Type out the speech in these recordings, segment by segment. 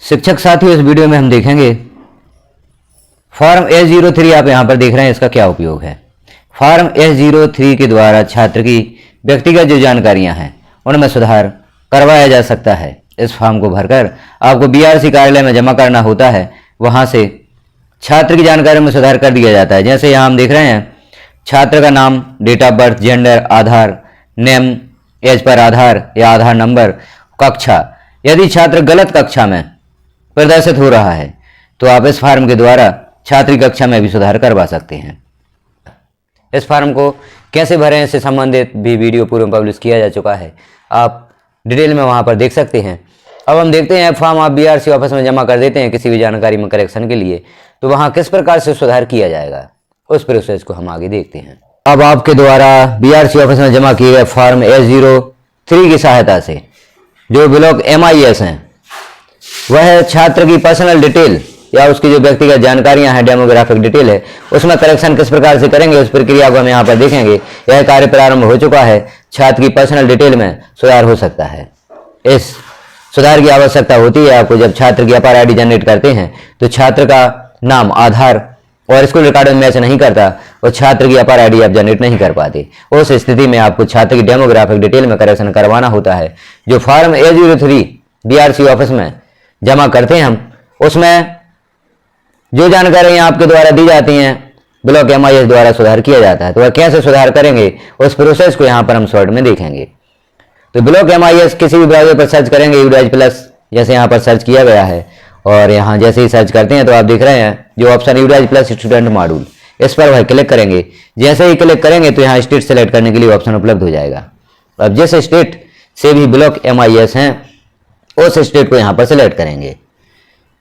शिक्षक साथियों, इस वीडियो में हम देखेंगे फॉर्म S03 आप यहाँ पर देख रहे हैं, इसका क्या उपयोग है। फॉर्म S03 के द्वारा छात्र की व्यक्तिगत जो जानकारियाँ हैं उनमें सुधार करवाया जा सकता है। इस फॉर्म को भरकर आपको BRC कार्यालय में जमा करना होता है, वहाँ से छात्र की जानकारी में सुधार कर दिया जाता है। जैसे यहाँ हम देख रहे हैं, छात्र का नाम, date of birth, gender, Aadhaar, name, as per Aadhaar या आधार नंबर, कक्षा। यदि छात्र गलत कक्षा में प्रदर्शित हो रहा है तो आप इस फॉर्म के द्वारा छात्र की कक्षा में भी सुधार करवा सकते हैं। इस फॉर्म को कैसे भरें, इससे संबंधित भी वीडियो पूर्व में पब्लिश किया जा चुका है, आप डिटेल में वहां पर देख सकते हैं। अब हम देखते हैं, फॉर्म आप BRC ऑफिस में जमा कर देते हैं किसी भी जानकारी में करेक्शन के लिए, तो वहां किस प्रकार से सुधार किया जाएगा उस प्रोसेस को हम आगे देखते हैं। अब आपके द्वारा BRC ऑफिस में जमा किए गए फॉर्म S03 की सहायता से जो ब्लॉक MIS हैं, वह छात्र की पर्सनल डिटेल या उसकी जो व्यक्तिगत जानकारियां हैं, डेमोग्राफिक डिटेल है, उसमें करेक्शन किस प्रकार से करेंगे उस प्रक्रिया को हम यहाँ पर देखेंगे। यह कार्य प्रारंभ हो चुका है। छात्र की पर्सनल डिटेल में सुधार हो सकता है। इस सुधार की आवश्यकता होती है आपको जब छात्र की अपार ID जनरेट करते हैं तो छात्र का नाम, आधार और स्कूल रिकॉर्ड में मैच नहीं करता और छात्र की अपार ID आप जनरेट नहीं कर पाते। उस स्थिति में आपको छात्र की डेमोग्राफिक डिटेल में करेक्शन करवाना होता है। जो फॉर्म S03 BRC ऑफिस में जमा करते हैं हम, उसमें जो जानकारियां आपके द्वारा दी जाती हैं ब्लॉक MIS द्वारा सुधार किया जाता है। तो वह कैसे सुधार करेंगे उस प्रोसेस को यहाँ पर हम शॉर्ट में देखेंगे। तो ब्लॉक MIS किसी भी ब्राउज़र पर सर्च करेंगे, यूडाइज प्लस जैसे यहाँ पर सर्च किया गया है, और यहाँ जैसे ही सर्च करते हैं तो आप देख रहे हैं जो ऑप्शन यूडाइज प्लस स्टूडेंट मॉड्यूल, इस पर वह क्लिक करेंगे। जैसे ही क्लिक करेंगे तो यहाँ स्टेट सेलेक्ट करने के लिए ऑप्शन उपलब्ध हो जाएगा। अब जिस स्टेट से भी ब्लॉक MIS हैं उस स्टेट को यहाँ पर सिलेक्ट करेंगे।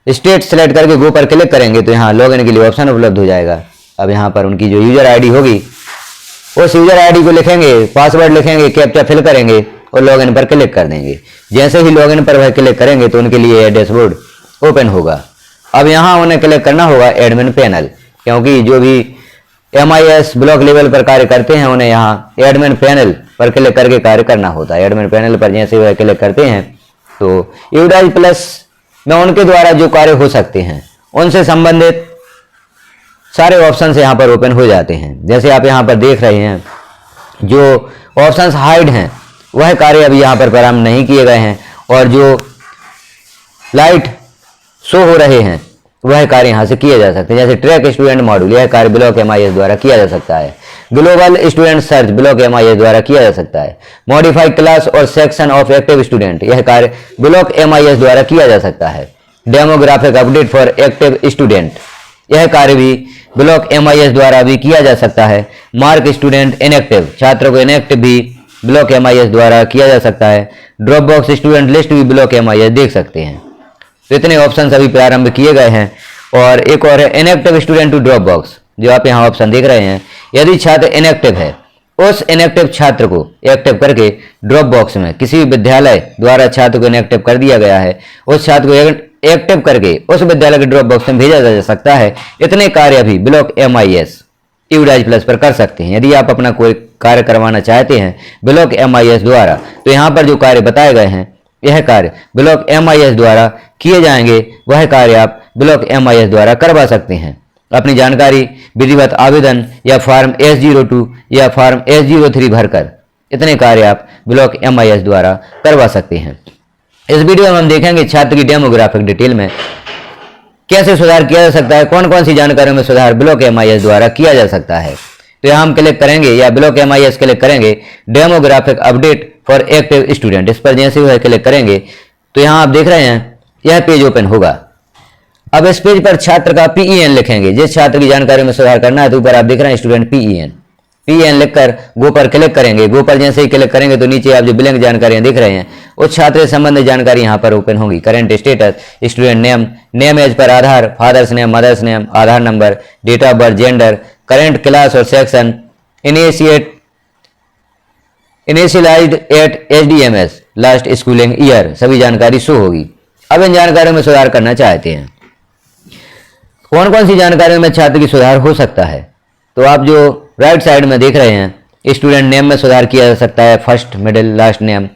स्टेट सेलेक्ट करके गो पर क्लिक करेंगे तो यहाँ लॉगिन के लिए ऑप्शन उपलब्ध हो जाएगा। अब यहाँ पर उनकी जो यूजर ID होगी उस यूजर ID को लिखेंगे, पासवर्ड लिखेंगे, कैप्चा फिल करेंगे और लॉगिन पर क्लिक कर देंगे। जैसे ही लॉगिन पर वह क्लिक करेंगे तो उनके लिए यह डैशबोर्ड ओपन होगा। अब यहाँ उन्हें क्लिक करना होगा एडमिन पैनल, क्योंकि जो भी MIS ब्लॉक लेवल पर कार्य करते हैं उन्हें यहाँ एडमिन पैनल पर क्लिक करके कार्य करना होता है। एडमिन पैनल पर जैसे वह क्लिक करते हैं तो यूडाइज प्लस में उनके द्वारा जो कार्य हो सकते हैं उनसे संबंधित सारे ऑप्शंस यहाँ पर ओपन हो जाते हैं। जैसे आप यहाँ पर देख रहे हैं, जो ऑप्शंस हाइड हैं वह कार्य अभी यहाँ पर प्रारंभ नहीं किए गए हैं, और जो लाइट शो हो रहे हैं वह कार्य यहाँ से किए जा सकते हैं। जैसे ट्रैक स्टूडेंट मॉड्यूल, यह कार्य ब्लॉक MIS द्वारा किया जा सकता है। Global student search block MIS द्वारा किया जा सकता है। मॉडिफाई क्लास और सेक्शन ऑफ एक्टिव स्टूडेंट, यह कार्य ब्लॉक MIS द्वारा किया जा सकता है। Demographic update for active student, यह कार्य भी ब्लॉक MIS द्वारा भी किया जा सकता है। मार्क स्टूडेंट इनएक्टिव, छात्रों को इनएक्टिव भी ब्लॉक MIS द्वारा किया जा सकता है। ड्रॉप बॉक्स स्टूडेंट लिस्ट भी ब्लॉक MIS देख सकते हैं। तो इतने ऑप्शन अभी प्रारंभ किए गए हैं। और एक और है inactive student to drop box, जो आप यहाँ ऑप्शन देख रहे हैं। यदि छात्र इनएक्टिव है, उस इनएक्टिव छात्र को एक्टिव करके ड्रॉप बॉक्स में किसी भी विद्यालय द्वारा छात्र को इनएक्टिव कर दिया गया है, उस छात्र को एक्टिव करके उस विद्यालय के ड्रॉप बॉक्स में भेजा जा सकता है। इतने कार्य भी ब्लॉक MIS यूडाइज प्लस पर कर सकते हैं। यदि आप अपना कोई कार्य करवाना चाहते हैं ब्लॉक MIS द्वारा, तो यहाँ पर जो कार्य बताए गए हैं यह कार्य ब्लॉक MIS द्वारा किए जाएंगे। वह कार्य आप ब्लॉक MIS द्वारा करवा सकते हैं। अपनी जानकारी, विधिवत आवेदन या फॉर्म S02 या फॉर्म S03 भरकर इतने कार्य आप ब्लॉक MIS द्वारा करवा सकते हैं। इस वीडियो में हम देखेंगे छात्र की डेमोग्राफिक डिटेल में कैसे सुधार किया जा सकता है, कौन कौन सी जानकारियों में सुधार ब्लॉक MIS द्वारा किया जा सकता है। तो यहाँ हम क्लिक करेंगे या ब्लॉक MIS क्लिक करेंगे, demographic update for active student, इस पर जैसे ही क्लिक करेंगे तो यहाँ आप देख रहे हैं यह पेज ओपन होगा। अब इस पेज पर छात्र का PEN लिखेंगे। जिस छात्र की जानकारी में सुधार करना है तो ऊपर आप देख रहे हैं स्टूडेंट PEN लिखकर गो पर क्लिक करेंगे। गो पर जैसे ही क्लिक करेंगे तो नीचे आप जो ब्लैंक जानकारियां देख रहे हैं उस छात्र से संबंधित जानकारी यहाँ पर ओपन होगी। Current status, student name, name as per Aadhaar, father's name, mother's name, Aadhaar number, date of birth, gender, current class और section, initialized at HDMS, last schooling year, सभी जानकारी शो होगी। अब इन जानकारियों में सुधार करना चाहते हैं, कौन कौन सी जानकारियों में छात्र की सुधार हो सकता है, तो आप जो राइट साइड में देख रहे हैं स्टूडेंट नेम में सुधार किया जा सकता है, first, middle, last name.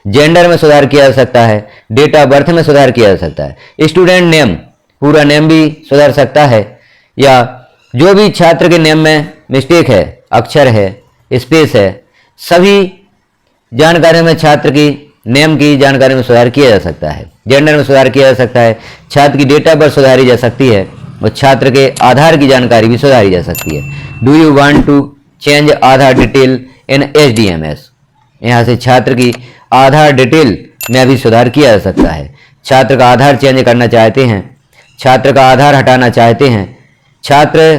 Gender में सुधार किया जा सकता है, डेट ऑफ बर्थ में सुधार किया जा सकता है, स्टूडेंट नेम पूरा नेम भी सुधार सकता है, या जो भी छात्र के नेम में मिस्टेक है, अक्षर है, स्पेस है, सभी जानकारी में छात्र की नेम की जानकारी में सुधार किया जा सकता है। जेंडर में सुधार किया जा सकता है, छात्र की डेट ऑफ बर्थ सुधारी जा सकती है और छात्र के आधार की जानकारी भी सुधारी जा सकती है। Do you want to change Aadhaar detail in HDMS? यहाँ से छात्र की आधार डिटेल में भी सुधार किया जा सकता है। छात्र का आधार चेंज करना चाहते हैं, छात्र का आधार हटाना चाहते हैं, छात्र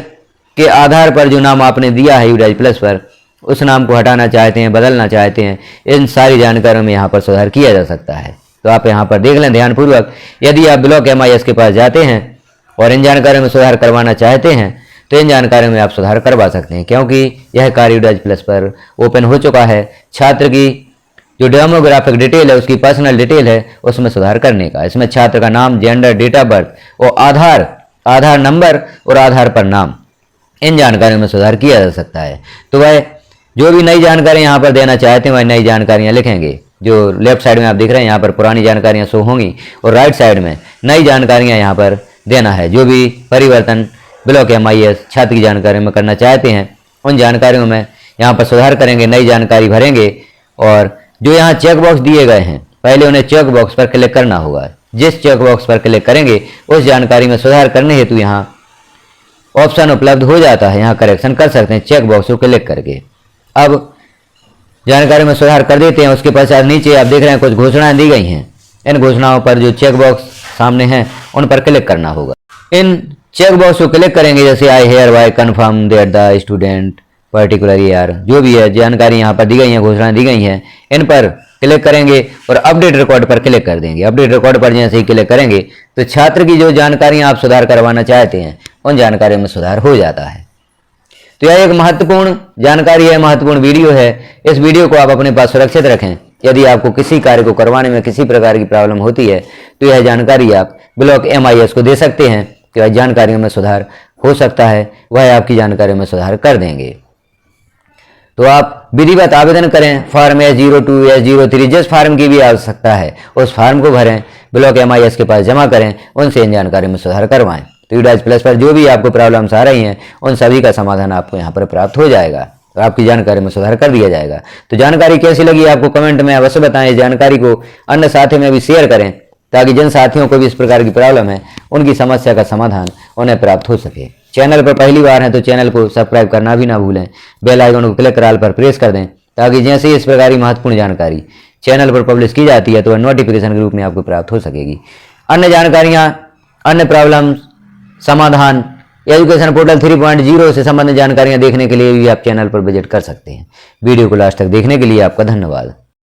के आधार पर जो नाम आपने दिया है यूडाइज प्लस पर, उस नाम को हटाना चाहते हैं, बदलना चाहते हैं, इन सारी जानकारियों में यहाँ पर सुधार किया जा सकता है। तो आप यहाँ पर देख लें ध्यानपूर्वक। यदि आप ब्लॉक MIS के पास जाते हैं और इन जानकारियों में सुधार करवाना चाहते हैं तो इन जानकारियों में आप सुधार करवा सकते हैं, क्योंकि यह कार्य यूडाइज प्लस पर ओपन हो चुका है। छात्र की जो डेमोग्राफिक डिटेल है, उसकी पर्सनल डिटेल है, उसमें सुधार करने का। इसमें छात्र का नाम, जेंडर, डेट ऑफ बर्थ और आधार नंबर और आधार पर नाम, इन जानकारियों में सुधार किया जा सकता है। तो वह जो भी नई जानकारी यहाँ पर देना चाहते हैं वह नई जानकारियाँ लिखेंगे। जो लेफ्ट साइड में आप देख रहे हैं यहाँ पर पुरानी जानकारियाँ शो होंगी और राइट साइड में नई जानकारियाँ यहाँ पर देना है। जो भी परिवर्तन ब्लॉक MIS छात्र की जानकारी में करना चाहते हैं उन जानकारियों में यहाँ पर सुधार करेंगे, नई जानकारी भरेंगे और जो यहाँ चेक बॉक्स दिए गए हैं पहले उन्हें चेक बॉक्स पर क्लिक करना होगा। जिस चेक बॉक्स पर क्लिक करेंगे उस जानकारी में सुधार करने हेतु यहाँ ऑप्शन उपलब्ध हो जाता है, यहाँ करेक्शन कर सकते हैं चेक बॉक्स को क्लिक करके। अब जानकारी में सुधार कर देते हैं। उसके पश्चात नीचे आप देख रहे हैं कुछ घोषणाएं दी गई हैं। इन घोषणाओं पर जो चेक बॉक्स सामने हैं उन पर क्लिक करना होगा। इन चेक बॉक्स को क्लिक करेंगे जैसे I hereby confirm that the student particular year, जो भी है जानकारी यहाँ पर दी गई है, घोषणाएं दी गई हैं, इन पर क्लिक करेंगे और अपडेट रिकॉर्ड पर क्लिक कर देंगे। अपडेट रिकॉर्ड पर जैसे ही क्लिक करेंगे तो छात्र की जो जानकारियाँ आप सुधार करवाना चाहते हैं उन जानकारियों में सुधार हो जाता है। तो यह एक महत्वपूर्ण जानकारी है, महत्वपूर्ण वीडियो है। इस वीडियो को आप अपने पास सुरक्षित रखें। यदि आपको किसी कार्य को करवाने में किसी प्रकार की प्रॉब्लम होती है तो यह जानकारी आप ब्लॉक MIS को दे सकते हैं कि वह जानकारियों में सुधार हो सकता है, वह आपकी जानकारियों में सुधार कर देंगे। तो आप विधिवत आवेदन करें फॉर्म S02 S03, जिस फार्म की भी आवश्यकता है उस फार्म को भरें, ब्लॉक MIS के पास जमा करें, उनसे इन जानकारी में सुधार करवाएं। तो यूडाइज प्लस पर जो भी आपको प्रॉब्लम्स आ रही हैं उन सभी का समाधान आपको यहाँ पर प्राप्त हो जाएगा और आपकी जानकारी में सुधार कर दिया जाएगा। तो जानकारी कैसी लगी आपको कमेंट में अवश्य बताएं। इस जानकारी को अन्य साथियों में भी शेयर करें ताकि जिन साथियों को भी इस प्रकार की प्रॉब्लम है उनकी समस्या का समाधान उन्हें प्राप्त हो सके। चैनल पर पहली बार हैं तो चैनल को सब्सक्राइब करना भी ना भूलें। बेल आइकन को क्लिक कर ऑल पर प्रेस कर दें ताकि जैसे ही इस प्रकार की महत्वपूर्ण जानकारी चैनल पर पब्लिश की जाती है तो वह नोटिफिकेशन के रूप में आपको प्राप्त हो सकेगी। अन्य जानकारियाँ, अन्य प्रॉब्लम समाधान एजुकेशन पोर्टल 3.0 से संबंधित जानकारियाँ देखने के लिए भी आप चैनल पर विजिट कर सकते हैं। वीडियो को लास्ट तक देखने के लिए आपका धन्यवाद।